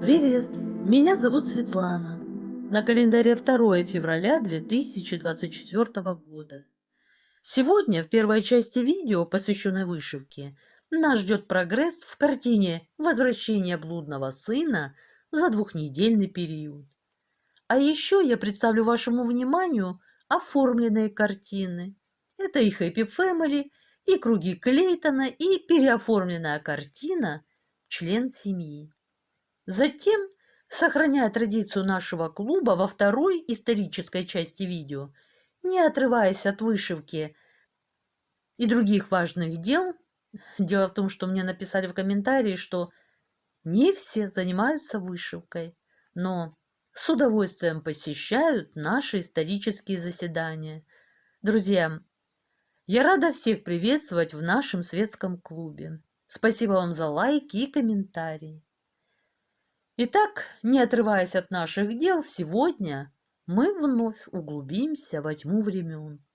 Привет, меня зовут Светлана. На календаре 2 февраля 2024 года. Сегодня в первой части видео, посвященной вышивке, нас ждет прогресс в картине «Возвращение блудного сына» за двухнедельный период. А еще я представлю вашему вниманию оформленные картины. Это и Happy Family, и круги Клейтона, и переоформленная картина «Член семьи». Затем, сохраняя традицию нашего клуба, во второй исторической части видео, не отрываясь от вышивки и других важных дел, дело в том, что мне написали в комментарии, что не все занимаются вышивкой, но с удовольствием посещают наши исторические заседания. Друзья, я рада всех приветствовать в нашем светском клубе. Спасибо вам за лайки и комментарии. Итак, не отрываясь от наших дел, сегодня мы вновь углубимся во тьму времен.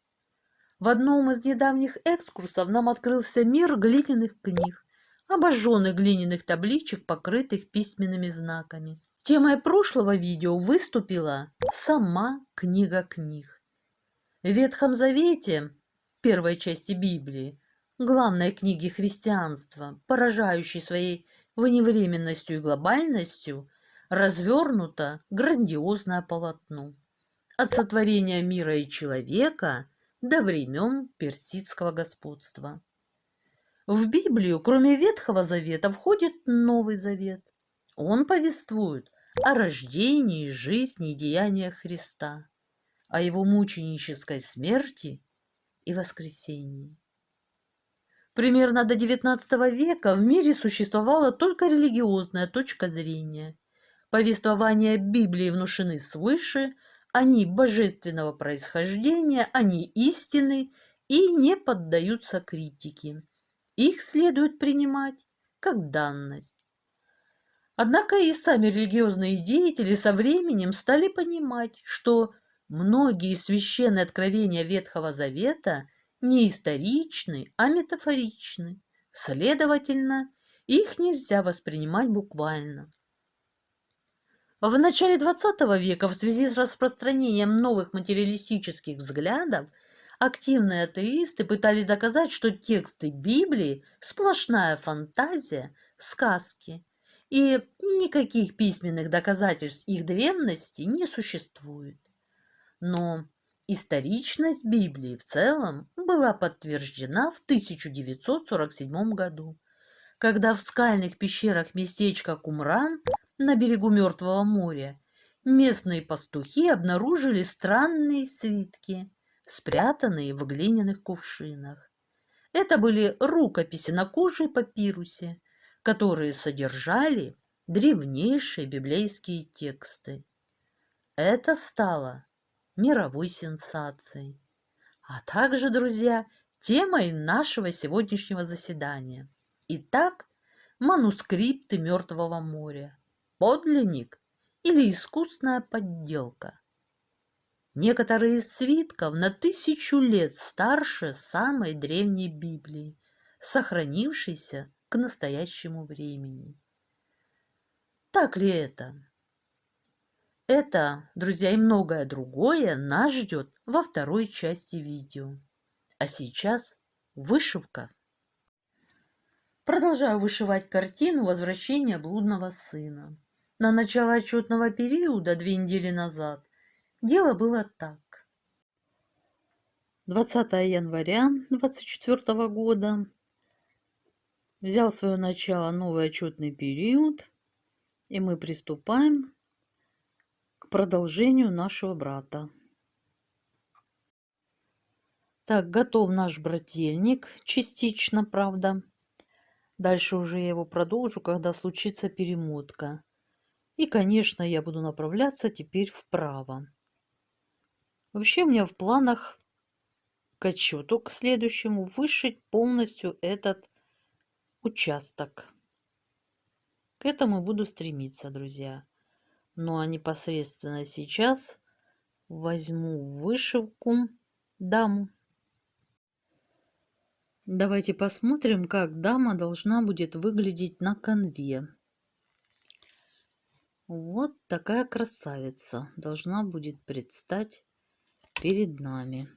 В одном из недавних экскурсов нам открылся мир глиняных книг, обожженных глиняных табличек, покрытых письменными знаками. Темой прошлого видео выступила сама книга книг. В Ветхом Завете, первой части Библии, главной книги христианства, поражающей своей вневременностью и глобальностью, развернуто грандиозное полотно. От сотворения мира и человека до времен персидского господства. В Библию, кроме Ветхого Завета, входит Новый Завет. Он повествует о рождении, жизни и деяниях Христа, о его мученической смерти и воскресении. Примерно до XIX века в мире существовала только религиозная точка зрения. Повествования Библии внушены свыше, они божественного происхождения, они истины и не поддаются критике. Их следует принимать как данность. Однако и сами религиозные деятели со временем стали понимать, что многие священные откровения Ветхого Завета не историчны, а метафоричны. Следовательно, их нельзя воспринимать буквально. В начале XX века в связи с распространением новых материалистических взглядов активные атеисты пытались доказать, что тексты Библии– сплошная фантазия, сказки, и никаких письменных доказательств их древности не существует. Но историчность Библии в целом была подтверждена в 1947 году, когда в скальных пещерах местечка Кумран на берегу Мертвого моря местные пастухи обнаружили странные свитки, спрятанные в глиняных кувшинах. Это были рукописи на коже и папирусе, которые содержали древнейшие библейские тексты. Это стало мировой сенсацией, а также, друзья, темой нашего сегодняшнего заседания. Итак, манускрипты Мертвого моря. Подлинник или искусная подделка? Некоторые из свитков на 1000 лет старше самой древней Библии, сохранившейся к настоящему времени. Так ли это? Это, друзья, и многое другое нас ждет во второй части видео. А сейчас вышивка. Продолжаю вышивать картину «Возвращение блудного сына». На начало отчетного периода, 2 недели назад, дело было так. 20 января 2024 года взял свое начало новый отчетный период, и мы приступаем к продолжению нашего брата. Так, готов наш брательник, частично, правда. Дальше уже я его продолжу, когда случится перемотка. И, конечно, я буду направляться теперь вправо. Вообще у меня в планах к отчету, к следующему, вышить полностью этот участок. К этому буду стремиться, друзья. Ну а непосредственно сейчас возьму вышивку даму. Давайте посмотрим, как дама должна будет выглядеть на конве. Вот такая красавица должна будет предстать перед нами.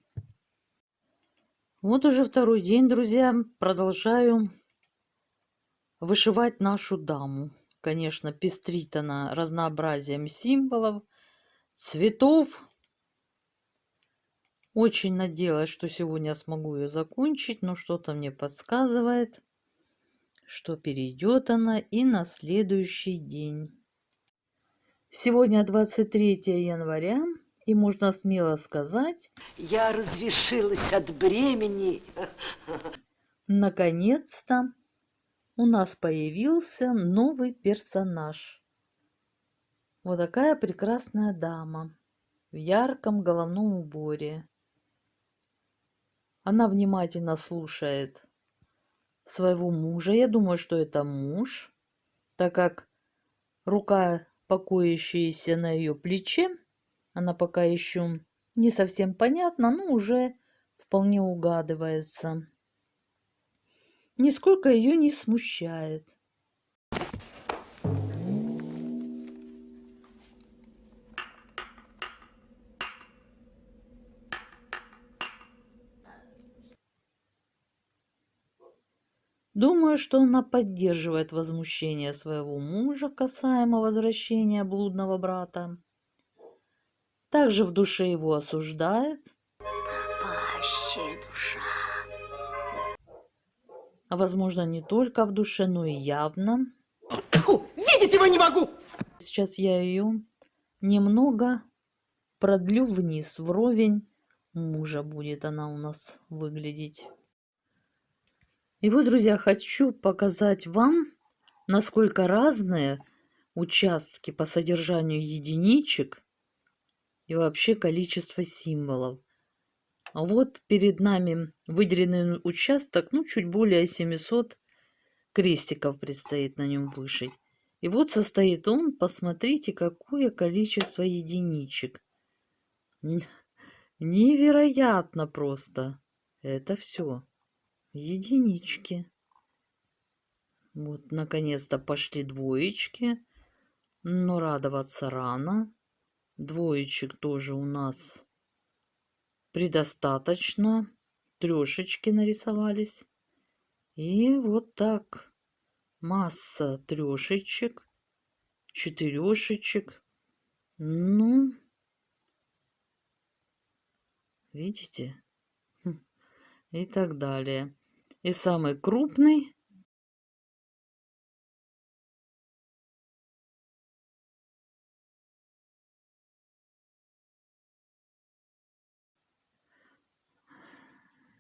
Вот уже второй день, друзья, продолжаю вышивать нашу даму. Конечно, пестрит она разнообразием символов, цветов. Очень надеялась, что сегодня смогу ее закончить, но что-то мне подсказывает, что перейдет она и на следующий день. Сегодня 23 января, и можно смело сказать, я разрешилась от бремени. Наконец-то у нас появился новый персонаж. Вот такая прекрасная дама в ярком головном уборе. Она внимательно слушает своего мужа. Я думаю, что это муж, так как рука, покоящаяся на ее плече, она пока еще не совсем понятна, но уже вполне угадывается. Нисколько ее не смущает. Думаю, что она поддерживает возмущение своего мужа касаемо возвращения блудного брата. Также в душе его осуждает. Пропащая душа. А возможно, не только в душе, но и явно. Тьфу, видеть его не могу! Сейчас я ее немного продлю вниз, вровень мужа будет она у нас выглядеть. И вот, друзья, хочу показать вам, насколько разные участки по содержанию единичек и вообще количество символов. А вот перед нами выделенный участок, ну, чуть более 700 крестиков предстоит на нем вышить. И вот состоит он, посмотрите, какое количество единичек. Невероятно просто. Это все единички. Вот, наконец-то пошли двоечки. Но радоваться рано. Двоечек тоже у нас предостаточно. Трешечки нарисовались. И вот так. Масса трешечек, четырешечек. Ну, видите? И так далее. И самый крупный —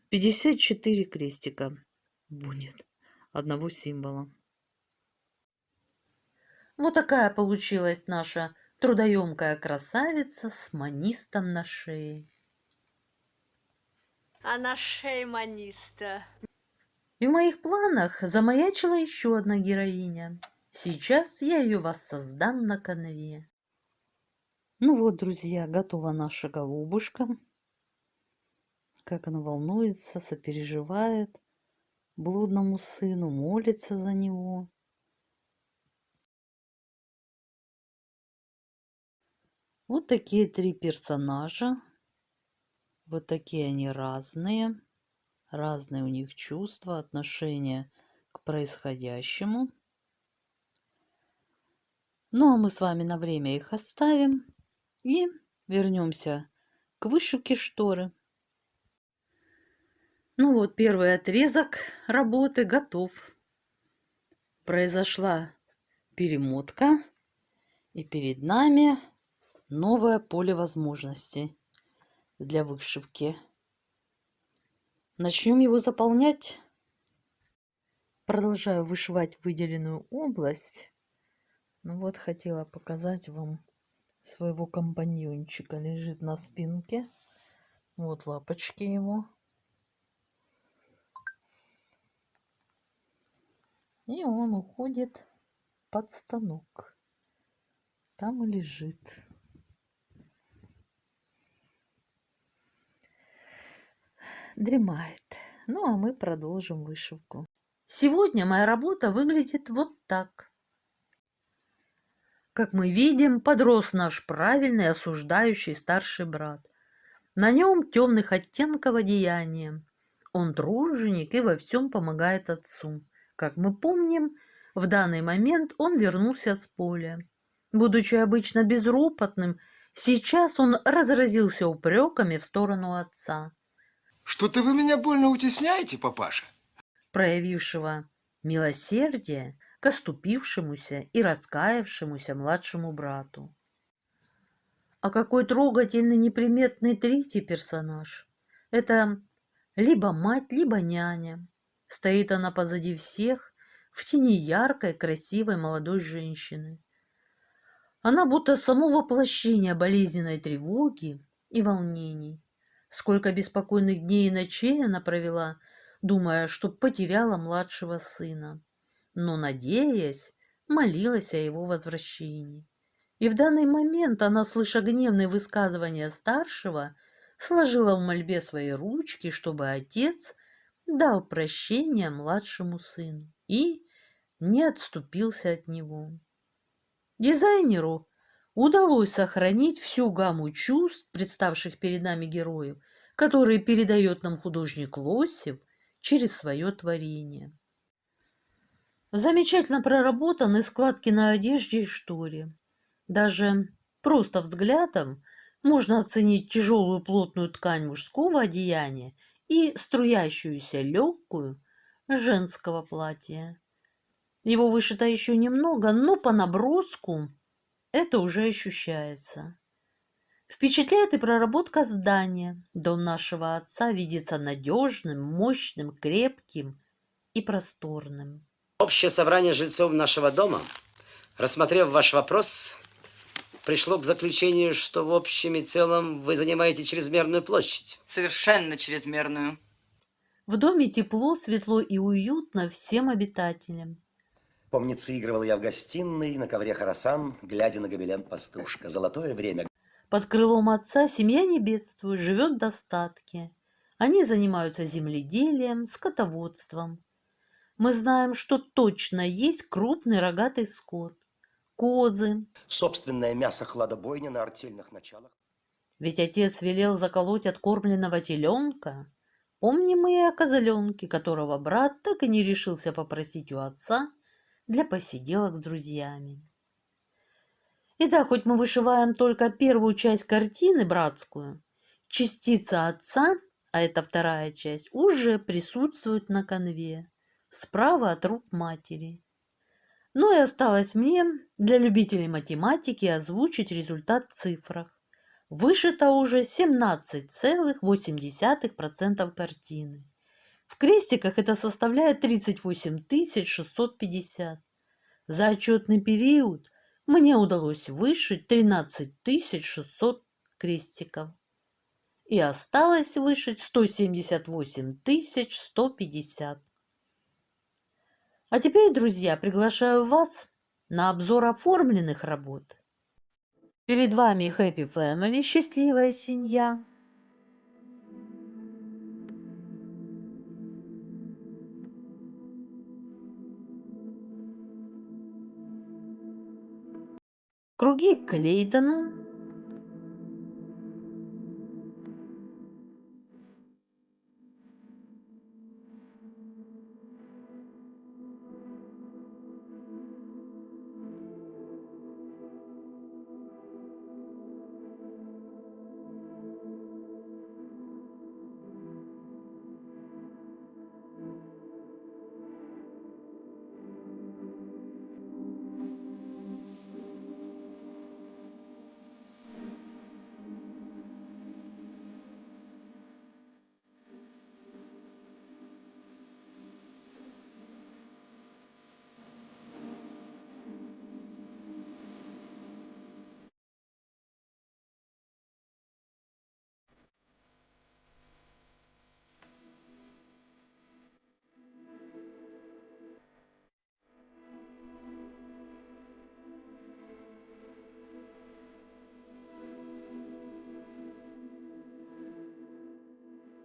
54 крестика будет одного символа. Вот такая получилась наша трудоемкая красавица с манистом на шее. А на шее маниста. И в моих планах замаячила еще одна героиня. Сейчас я ее воссоздам на конве. Ну вот, друзья, готова наша голубушка. Как она волнуется, сопереживает блудному сыну, молится за него. Вот такие три персонажа. Вот такие они разные. Разные у них чувства, отношения к происходящему. Ну, а мы с вами на время их оставим и вернемся к вышивке шторы. Ну вот, первый отрезок работы готов. Произошла перемотка, и перед нами новое поле возможностей для вышивки. Начнем его заполнять. Продолжаю вышивать выделенную область. Ну вот, хотела показать вам своего компаньончика. Лежит на спинке. Вот лапочки его. И он уходит под станок. Там и лежит. Дремает. Ну, а мы продолжим вышивку. Сегодня моя работа выглядит вот так. Как мы видим, подрос наш правильный, осуждающий старший брат. На нем темных оттенков одеяния. Он труженик и во всем помогает отцу. Как мы помним, в данный момент он вернулся с поля. Будучи обычно безропотным, сейчас он разразился упреками в сторону отца, Что-то вы меня больно утесняете, папаша. проявившего милосердие к оступившемуся и раскаявшемуся младшему брату. А какой трогательный неприметный третий персонаж. Это либо мать, либо няня. Стоит она позади всех, в тени яркой, красивой молодой женщины. Она будто само воплощение болезненной тревоги и волнений. Сколько беспокойных дней и ночей она провела, думая, что потеряла младшего сына. Но, надеясь, молилась о его возвращении. И в данный момент она, слыша гневные высказывания старшего, сложила в мольбе свои ручки, чтобы отец дал прощение младшему сыну и не отступился от него. Дизайнеру удалось сохранить всю гамму чувств, представших перед нами героев, которые передает нам художник Лосев через свое творение. Замечательно проработаны складки на одежде и шторе. Даже просто взглядом можно оценить тяжелую плотную ткань мужского одеяния и струящуюся легкую женского платья. Его вышито еще немного, но по наброску это уже ощущается. Впечатляет и проработка здания. Дом нашего отца видится надежным, мощным, крепким и просторным. Общее собрание жильцов нашего дома, рассмотрев ваш вопрос, пришло к заключению, что в общем и целом вы занимаете чрезмерную площадь. Совершенно чрезмерную. В доме тепло, светло и уютно всем обитателям. Помнится, игрывал я в гостиной, на ковре хорасан, глядя на гобелен пастушка. Золотое время. Под крылом отца семья не бедствует, живет в достатке. Они занимаются земледелием, скотоводством. Мы знаем, что точно есть крупный рогатый скот, козы. Собственное мясо хладобойня на артельных началах. Ведь отец велел заколоть откормленного теленка. Помним мы и о козленке, которого брат так и не решился попросить у отца для посиделок с друзьями. И да, хоть мы вышиваем только первую часть картины братскую, частица отца, а это вторая часть, уже присутствует на канве, справа от рук матери. Ну и осталось мне для любителей математики озвучить результат в цифрах. Вышито уже 17,8% картины. В крестиках это составляет 38 650. За отчетный период мне удалось вышить 13 600 крестиков. И осталось вышить 178 150. А теперь, друзья, приглашаю вас на обзор оформленных работ. Перед вами Happy Family, счастливая семья. Круги Клейтона.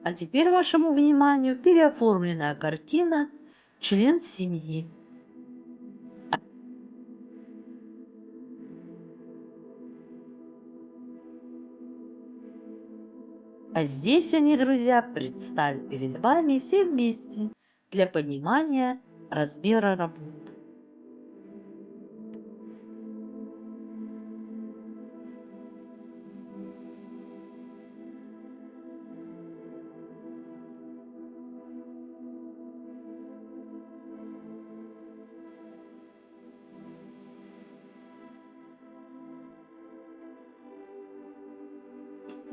А теперь вашему вниманию переоформленная картина «Член семьи». А здесь они, друзья, предстали перед вами все вместе для понимания размера работы.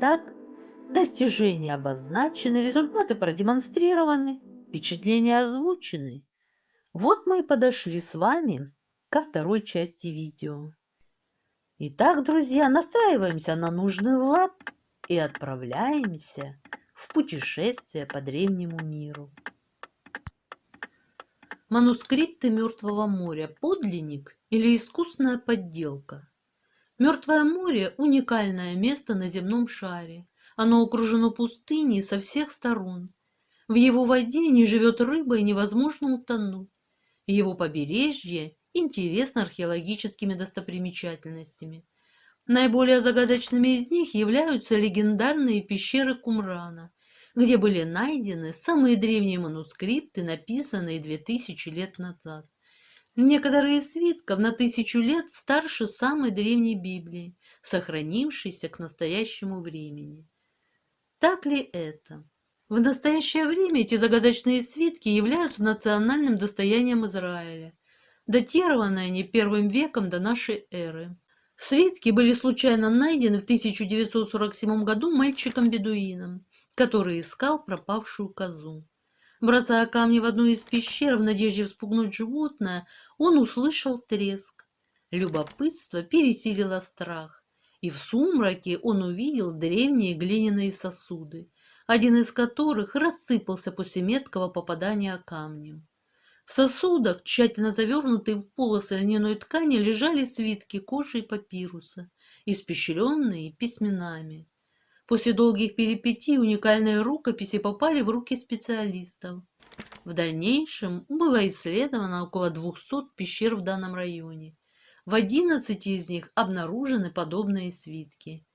Так, достижения обозначены, результаты продемонстрированы, впечатления озвучены. Вот мы и подошли с вами ко второй части видео. Итак, друзья, настраиваемся на нужный лад и отправляемся в путешествие по древнему миру. Манускрипты Мертвого моря – подлинник или искусная подделка? Мертвое море – уникальное место на земном шаре. Оно окружено пустыней со всех сторон. В его воде не живет рыба и невозможно утонуть. Его побережье интересно археологическими достопримечательностями. Наиболее загадочными из них являются легендарные пещеры Кумрана, где были найдены самые древние манускрипты, написанные 2000 лет назад. Некоторые из свитков на 1000 лет старше самой древней Библии, сохранившейся к настоящему времени. Так ли это? В настоящее время эти загадочные свитки являются национальным достоянием Израиля. Датированы они первым веком до нашей эры. Свитки были случайно найдены в 1947 году мальчиком-бедуином, который искал пропавшую козу. Бросая камни в одну из пещер в надежде вспугнуть животное, он услышал треск. Любопытство пересилило страх, и в сумраке он увидел древние глиняные сосуды, один из которых рассыпался после меткого попадания камнем. В сосудах, тщательно завернутые в полосы льняной ткани, лежали свитки кожи и папируса, испещренные письменами. После долгих перипетий уникальные рукописи попали в руки специалистов. В дальнейшем было исследовано около 200 пещер в данном районе. В 11 из них обнаружены подобные свитки.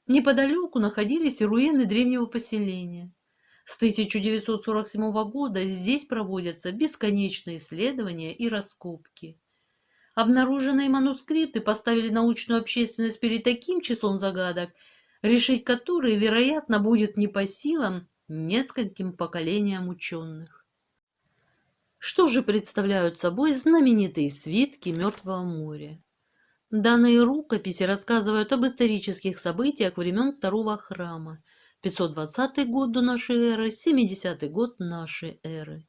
Неподалеку находились и руины древнего поселения. С 1947 года здесь проводятся бесконечные исследования и раскопки. Обнаруженные манускрипты поставили научную общественность перед таким числом загадок, решить которые, вероятно, будет не по силам нескольким поколениям ученых. Что же представляют собой знаменитые свитки Мертвого моря? Данные рукописи рассказывают об исторических событиях времен Второго храма, 520 год до нашей эры, 70 год нашей эры.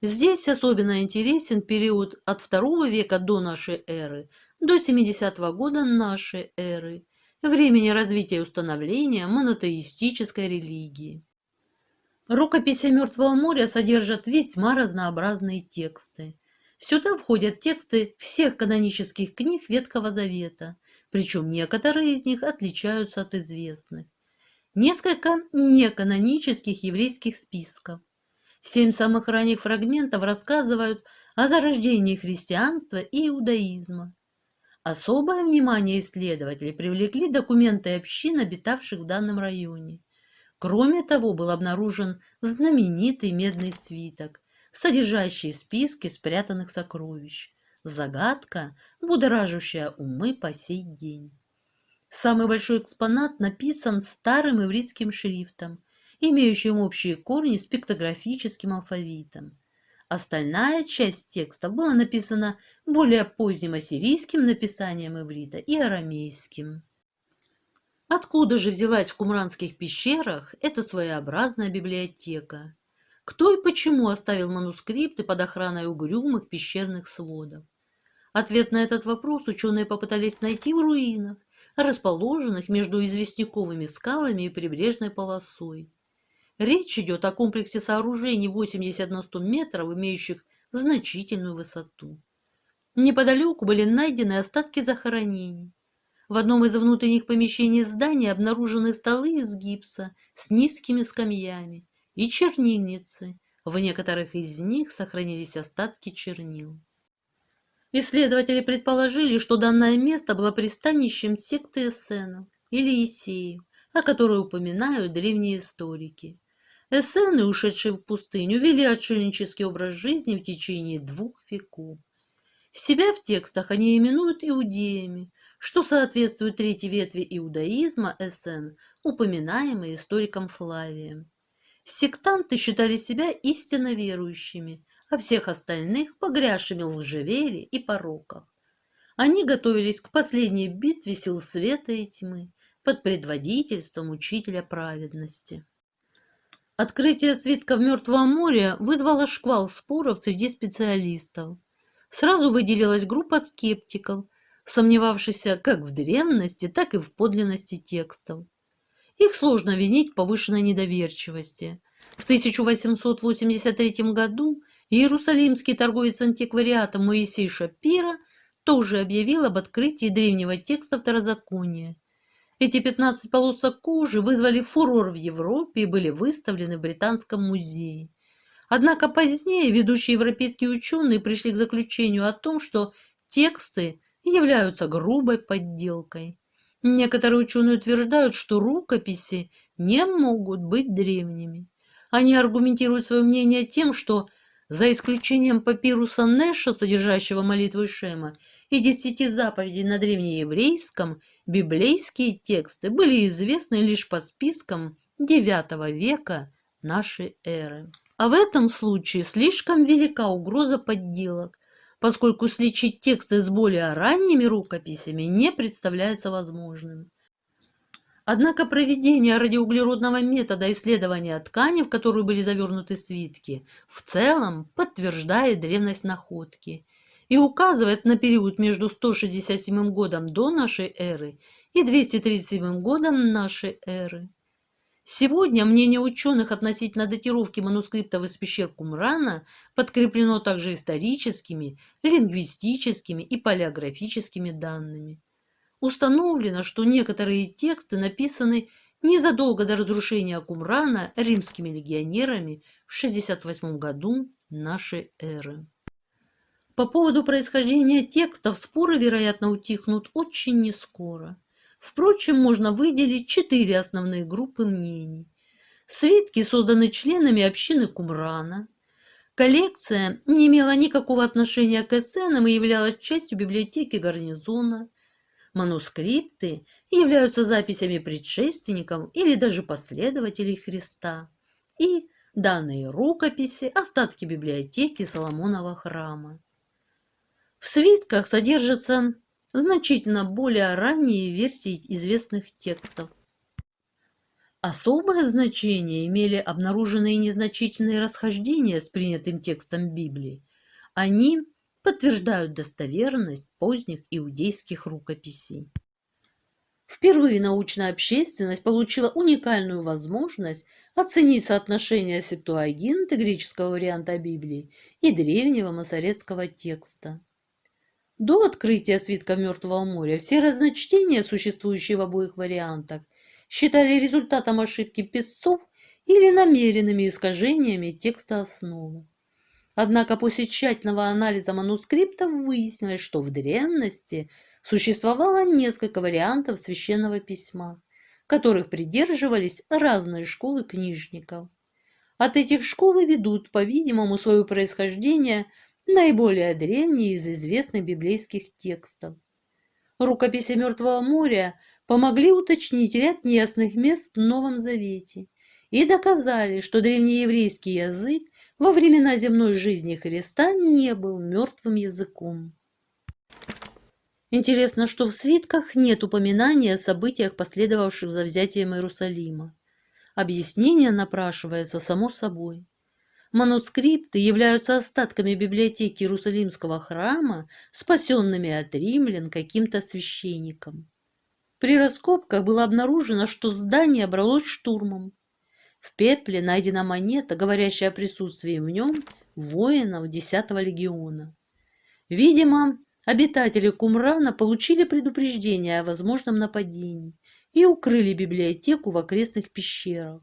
Здесь особенно интересен период от II века до нашей эры до 70 года нашей эры, времени развития и установления монотеистической религии. Рукописи Мертвого моря содержат весьма разнообразные тексты. Сюда входят тексты всех канонических книг Ветхого Завета, причем некоторые из них отличаются от известных. Несколько неканонических еврейских списков. 7 самых ранних фрагментов рассказывают о зарождении христианства и иудаизма. Особое внимание исследователей привлекли документы общин, обитавших в данном районе. Кроме того, был обнаружен знаменитый медный свиток, содержащий списки спрятанных сокровищ. Загадка, будоражащая умы по сей день. Самый большой экспонат написан старым ивритским шрифтом, имеющим общие корни с пиктографическим алфавитом. Остальная часть текста была написана более поздним ассирийским написанием иврита и арамейским. Откуда же взялась в кумранских пещерах эта своеобразная библиотека? Кто и почему оставил манускрипты под охраной угрюмых пещерных сводов? Ответ на этот вопрос ученые попытались найти в руинах, расположенных между известняковыми скалами и прибрежной полосой. Речь идет о комплексе сооружений 80 на 100 метров, имеющих значительную высоту. Неподалеку были найдены остатки захоронений. В одном из внутренних помещений здания обнаружены столы из гипса с низкими скамьями и чернильницы. В некоторых из них сохранились остатки чернил. Исследователи предположили, что данное место было пристанищем секты эссенов или Иссеев, о которой упоминают древние историки. Эссены, ушедшие в пустыню, вели отшельнический образ жизни в течение 2 веков. Себя в текстах они именуют иудеями, что соответствует третьей ветви иудаизма эссен, упоминаемой историком Флавием. Сектанты считали себя истинно верующими, а всех остальных погрязшими в лжеверии и пороках. Они готовились к последней битве сил света и тьмы под предводительством учителя праведности. Открытие свитков Мертвого моря вызвало шквал споров среди специалистов. Сразу выделилась группа скептиков, сомневавшихся как в древности, так и в подлинности текстов. Их сложно винить в повышенной недоверчивости. В 1883 году иерусалимский торговец антиквариатом Моисей Шапира тоже объявил об открытии древнего текста Второзакония. Эти 15 полосок кожи вызвали фурор в Европе и были выставлены в Британском музее. Однако позднее ведущие европейские ученые пришли к заключению о том, что тексты являются грубой подделкой. Некоторые ученые утверждают, что рукописи не могут быть древними. Они аргументируют свое мнение тем, что за исключением папируса Нэша, содержащего молитвы Шема, и 10 заповедей на древнееврейском, библейские тексты были известны лишь по спискам IX века нашей эры. А в этом случае слишком велика угроза подделок, поскольку сличить тексты с более ранними рукописями не представляется возможным. Однако проведение радиоуглеродного метода исследования ткани, в которую были завернуты свитки, в целом подтверждает древность находки и указывает на период между 167 годом до нашей эры и 237 годом нашей эры. Сегодня мнение ученых относительно датировки манускриптов из пещер Кумрана подкреплено также историческими, лингвистическими и палеографическими данными. Установлено, что некоторые тексты написаны незадолго до разрушения Кумрана римскими легионерами в 68 году нашей эры. По поводу происхождения текстов споры, вероятно, утихнут очень нескоро. Впрочем, можно выделить 4 основные группы мнений. Свитки созданы членами общины Кумрана. Коллекция не имела никакого отношения к эссенам и являлась частью библиотеки гарнизона. Манускрипты являются записями предшественников или даже последователей Христа. И данные рукописи – остатки библиотеки Соломонова храма. В свитках содержатся значительно более ранние версии известных текстов. Особое значение имели обнаруженные незначительные расхождения с принятым текстом Библии. Они подтверждают достоверность поздних иудейских рукописей. Впервые научная общественность получила уникальную возможность оценить соотношение Септуагинты, греческого варианта Библии, и древнего масоретского текста. До открытия свитков Мертвого моря все разночтения, существующие в обоих вариантах, считали результатом ошибки писцов или намеренными искажениями текста основы. Однако после тщательного анализа манускриптов выяснилось, что в древности существовало несколько вариантов священного письма, которых придерживались разные школы книжников. От этих школ и ведут, по-видимому, свое происхождение наиболее древние из известных библейских текстов. Рукописи Мертвого моря помогли уточнить ряд неясных мест в Новом Завете и доказали, что древнееврейский язык во времена земной жизни Христа не был мертвым языком. Интересно, что в свитках нет упоминания о событиях, последовавших за взятием Иерусалима. Объяснение напрашивается само собой. Манускрипты являются остатками библиотеки Иерусалимского храма, спасенными от римлян каким-то священником. При раскопках было обнаружено, что здание бралось штурмом. В пепле найдена монета, говорящая о присутствии в нем воинов 10-го легиона. Видимо, обитатели Кумрана получили предупреждение о возможном нападении и укрыли библиотеку в окрестных пещерах.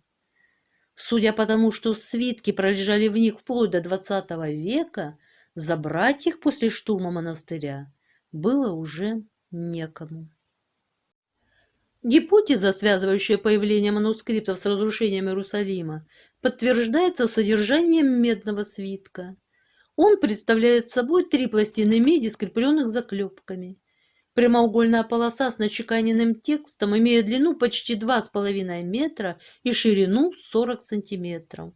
Судя по тому, что свитки пролежали в них вплоть до XX века, забрать их после штурма монастыря было уже некому. Гипотеза, связывающая появление манускриптов с разрушением Иерусалима, подтверждается содержанием медного свитка. Он представляет собой 3 пластины меди, скрепленных заклепками. Прямоугольная полоса с начеканенным текстом имеет длину почти 2,5 метра и ширину 40 сантиметров.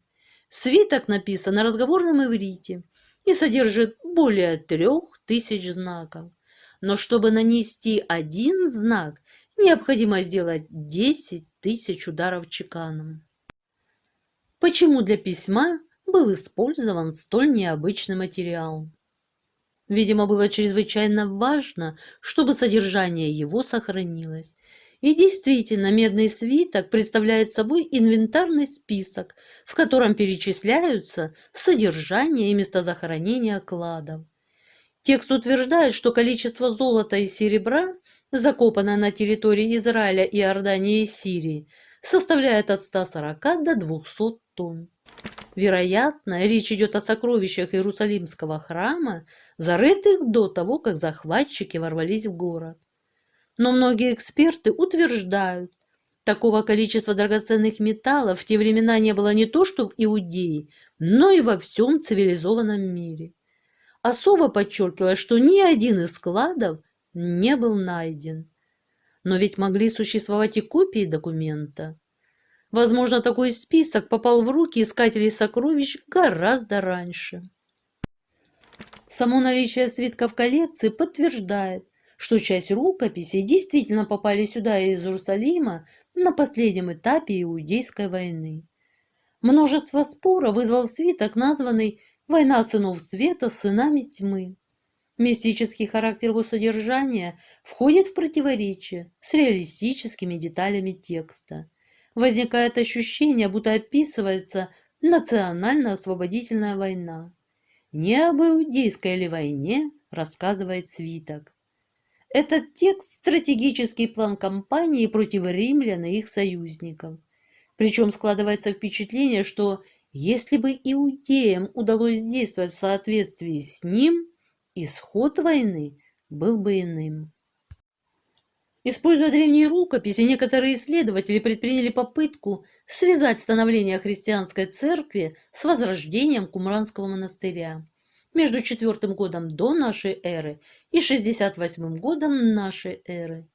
Свиток написан на разговорном иврите и содержит более 3000 знаков. Но чтобы нанести один знак, необходимо сделать 10 000 ударов чеканом. Почему для письма был использован столь необычный материал? Видимо, было чрезвычайно важно, чтобы содержание его сохранилось. И действительно, медный свиток представляет собой инвентарный список, в котором перечисляются содержание и места захоронения кладов. Текст утверждает, что количество золота и серебра, закопанное на территории Израиля, Иордании и Сирии, составляет от 140 до 200 тонн. Вероятно, речь идет о сокровищах Иерусалимского храма, зарытых до того, как захватчики ворвались в город. Но многие эксперты утверждают, такого количества драгоценных металлов в те времена не было не то что в Иудее, но и во всем цивилизованном мире. Особо подчеркивалось, что ни один из складов не был найден. Но ведь могли существовать и копии документа. Возможно, такой список попал в руки искателей сокровищ гораздо раньше. Само наличие свитка в коллекции подтверждает, что часть рукописей действительно попали сюда из Иерусалима на последнем этапе Иудейской войны. Множество споров вызвал свиток, названный «Война сынов света с сынами тьмы». Мистический характер его содержания входит в противоречие с реалистическими деталями текста. Возникает ощущение, будто описывается национально-освободительная война. Не об иудейской ли войне рассказывает свиток. Этот текст – стратегический план кампании против римлян и их союзников. Причем складывается впечатление, что если бы иудеям удалось действовать в соответствии с ним, исход войны был бы иным. Используя древние рукописи, некоторые исследователи предприняли попытку связать становление христианской церкви с возрождением Кумранского монастыря между 4 годом до нашей эры и 68 годом нашей эры.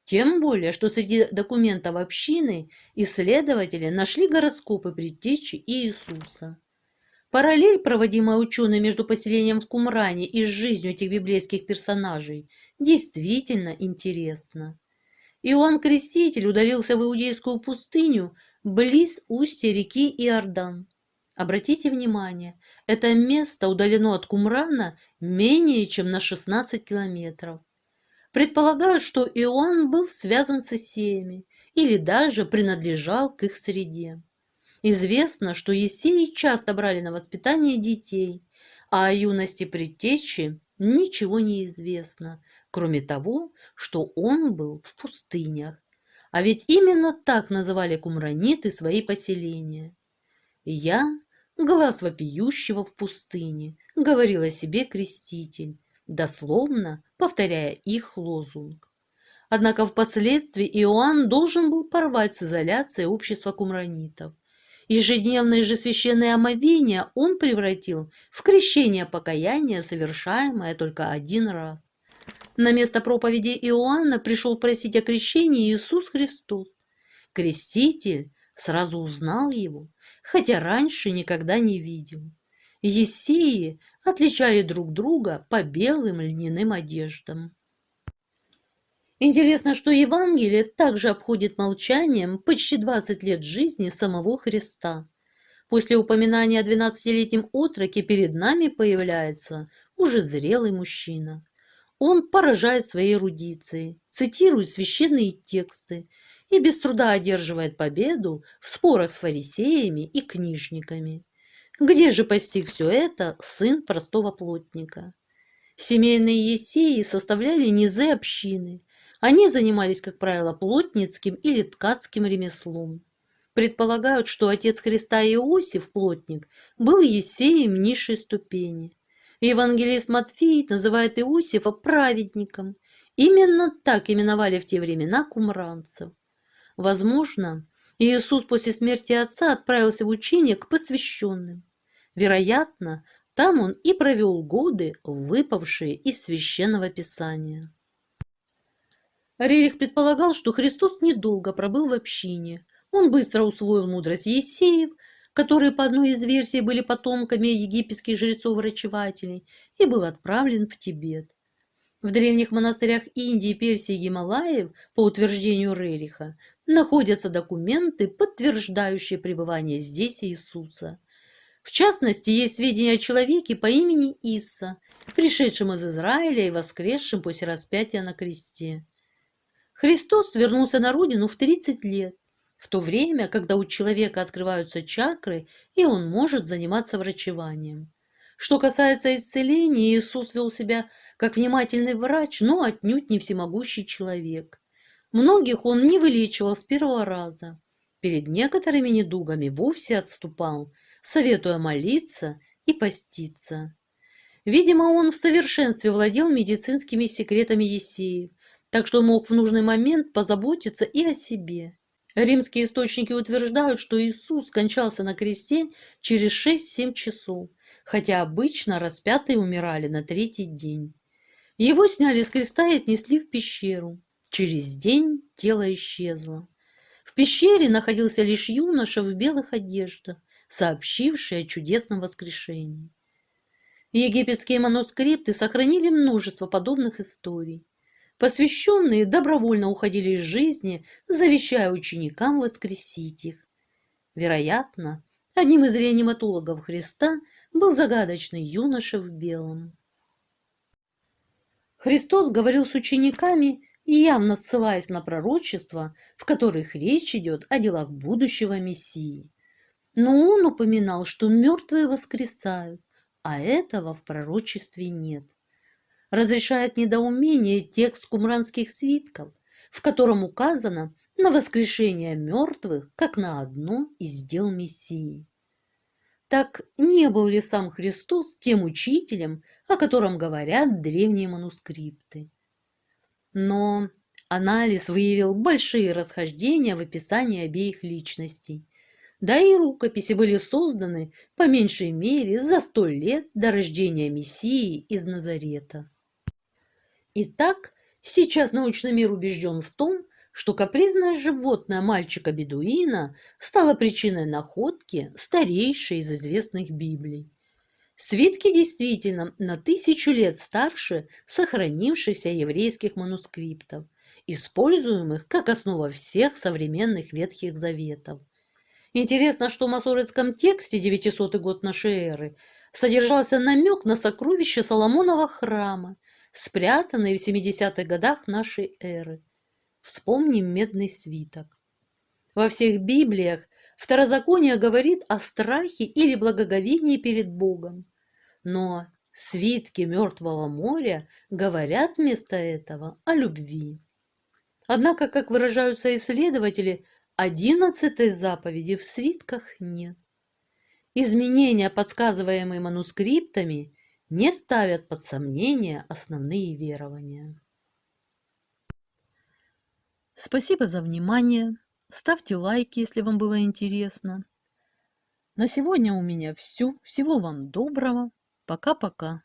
Тем более, что среди документов общины исследователи нашли гороскопы предтечи Иисуса. Параллель, проводимая учеными между поселением в Кумране и жизнью этих библейских персонажей, действительно интересна. Иоанн Креститель удалился в Иудейскую пустыню близ устья реки Иордан. Обратите внимание, это место удалено от Кумрана менее чем на 16 километров. Предполагают, что Иоанн был связан с Иссеями или даже принадлежал к их среде. Известно, что Иссеи часто брали на воспитание детей, а о юности предтечи ничего не известно, кроме того, что он был в пустынях. А ведь именно так называли кумраниты свои поселения. «Я – глаз вопиющего в пустыне», – говорил о себе Креститель, дословно повторяя их лозунг. Однако впоследствии Иоанн должен был порвать с изоляцией общества кумранитов. Ежедневные же священные омовения он превратил в крещение покаяния, совершаемое только один раз. На место проповеди Иоанна пришел просить о крещении Иисус Христос. Креститель сразу узнал его, хотя раньше никогда не видел. Ессеи отличали друг друга по белым льняным одеждам. Интересно, что Евангелие также обходит молчанием почти 20 лет жизни самого Христа. После упоминания о 12-летнем отроке перед нами появляется уже зрелый мужчина. Он поражает своей эрудицией, цитирует священные тексты и без труда одерживает победу в спорах с фарисеями и книжниками. Где же постиг все это сын простого плотника? Семейные ессеи составляли низы общины. Они занимались, как правило, плотницким или ткацким ремеслом. Предполагают, что отец Христа Иосиф, плотник, был ессеем низшей ступени. Евангелист Матфей называет Иосифа праведником. Именно так именовали в те времена кумранцев. Возможно, Иисус после смерти Отца отправился в учение к посвященным. Вероятно, там он и провел годы, выпавшие из Священного Писания. Рерих предполагал, что Христос недолго пробыл в общине. Он быстро усвоил мудрость Есеев, которые по одной из версий были потомками египетских жрецов-врачевателей, и был отправлен в Тибет. В древних монастырях Индии, Персии и Гималаев, по утверждению Рериха, находятся документы, подтверждающие пребывание здесь Иисуса. В частности, есть сведения о человеке по имени Исса, пришедшем из Израиля и воскресшем после распятия на кресте. Христос вернулся на родину в 30 лет, в то время, когда у человека открываются чакры, и он может заниматься врачеванием. Что касается исцеления, Иисус вел себя как внимательный врач, но отнюдь не всемогущий человек. Многих он не вылечивал с первого раза. Перед некоторыми недугами вовсе отступал, советуя молиться и поститься. Видимо, он в совершенстве владел медицинскими секретами Есеев, так что мог в нужный момент позаботиться и о себе. Римские источники утверждают, что Иисус скончался на кресте через 6-7 часов, хотя обычно распятые умирали на 3-й день. Его сняли с креста и отнесли в пещеру. Через день тело исчезло. В пещере находился лишь юноша в белых одеждах, сообщивший о чудесном воскрешении. Египетские манускрипты сохранили множество подобных историй. Посвященные добровольно уходили из жизни, завещая ученикам воскресить их. Вероятно, одним из реаниматологов Христа был загадочный юноша в белом. Христос говорил с учениками, явно ссылаясь на пророчества, в которых речь идет о делах будущего Мессии. Но он упоминал, что мертвые воскресают, а этого в пророчестве нет. Разрешает недоумение текст кумранских свитков, в котором указано на воскрешение мертвых как на одно из дел Мессии. Так не был ли сам Христос тем учителем, о котором говорят древние манускрипты? Но анализ выявил большие расхождения в описании обеих личностей. Да и рукописи были созданы по меньшей мере за 100 лет до рождения Мессии из Назарета. Итак, сейчас научный мир убежден в том, что капризное животное мальчика-бедуина стало причиной находки старейшей из известных Библий. Свитки действительно на 1000 лет старше сохранившихся еврейских манускриптов, используемых как основа всех современных Ветхих Заветов. Интересно, что в масоретском тексте 900 год нашей эры содержался намек на сокровища Соломонова храма, спрятанные в 70-х годах нашей эры. Вспомним медный свиток. Во всех Библиях Второзаконие говорит о страхе или благоговении перед Богом, но свитки Мертвого моря говорят вместо этого о любви. Однако, как выражаются исследователи, 11-й заповеди в свитках нет. Изменения, подсказываемые манускриптами, не ставят под сомнение основные верования. Спасибо за внимание. Ставьте лайки, если вам было интересно. На сегодня у меня все. Всего вам доброго. Пока-пока.